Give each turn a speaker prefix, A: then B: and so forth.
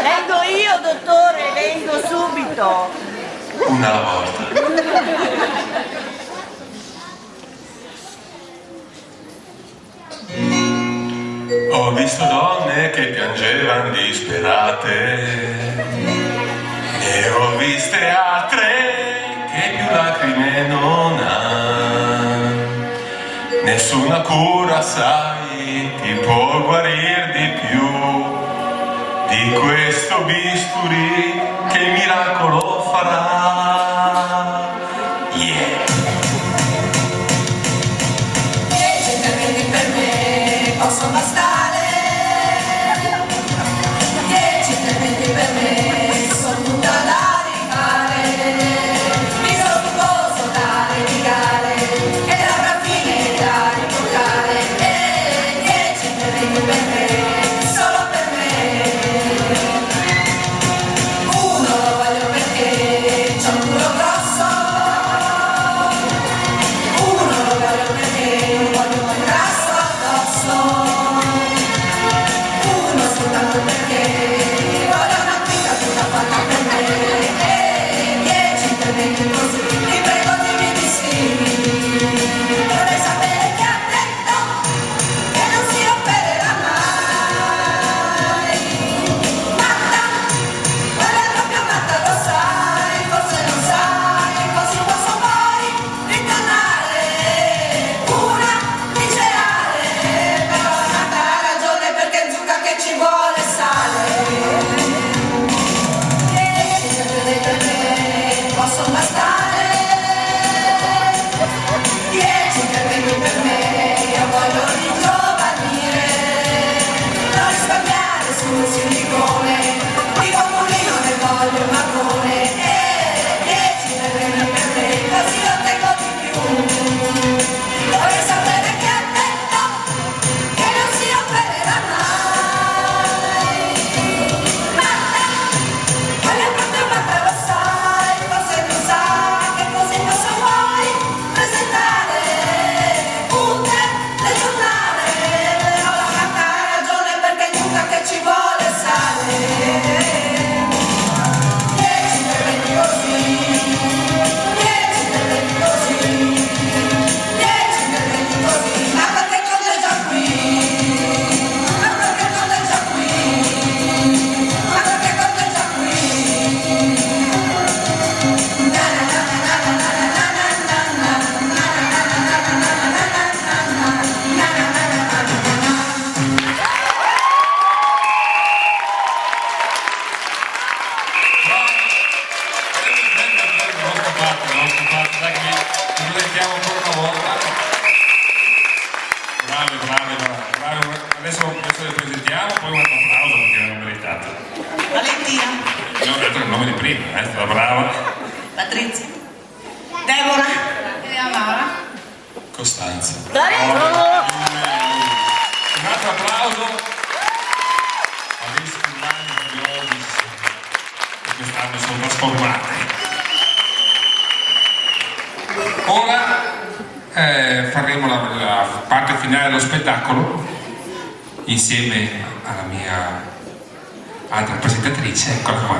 A: Vengo io, dottore, vengo subito.
B: Una alla volta. Ho visto donne che piangevano disperate e ho viste altre che più lacrime non hanno. Nessuna cura, sai, ti può guarir di più di questo bisturi che il miracolo farà. Yeah.
C: 10 interventi per me possono bastare. 10 interventi per me sono tutta da rifare. Mi sono posso da dedicare e le labbra fine da ritoccare. 10 interventi per me, solo per me. Uno lo voglio perché c'ho un culo grosso. Uno lo voglio perché voglio un grasso addosso. Uno soltanto perché voglio una vita tutta fatta per me. E 10 interventi così, ti prego dimmi di sì. Vorrei sapere chi ha detto che non si opererà mai. Matta, quella è proprio matta, lo sai, forse non sai, così posso poi ritornare. Una liceale, però la matta ha ragione perché è zucca che ci vuole sale. 10 interventi per me possono bastare. 10 interventi per me, io voglio ringiovanire. Non risparmiare sul silicone, dico mulino ne voglio un marrone. 10 interventi per me, così lo tengo di più. Vorrei sapere chi ha detto che non si opererà mai. Matta, quella è proprio matta, lo sai, forse non sai che così cosa vuoi presentare. Punte del giornale, però la matta ha ragione perché è giusta che ci vuole sale. 10 interventi così, 10 interventi così, 10 interventi così, ma perché Conte è già qui, ma perché Conte è già qui, ma perché Conte è già qui. Na na na na na na na na na na na
B: Non scopate, dai che ci presentiamo ancora una volta. Bravi. Adesso le presentiamo, poi un applauso perché l'hanno meritato.
A: Valentina,
B: Io ho detto il nome di prima, è stata brava.
A: Patrizia, Deborah,
C: Maura.
B: Costanza.
A: dai!
B: Un altro applauso a questi umani curiosi che quest'anno sono trasformati. Ora faremo la parte finale dello spettacolo insieme alla mia altra presentatrice, eccola qua.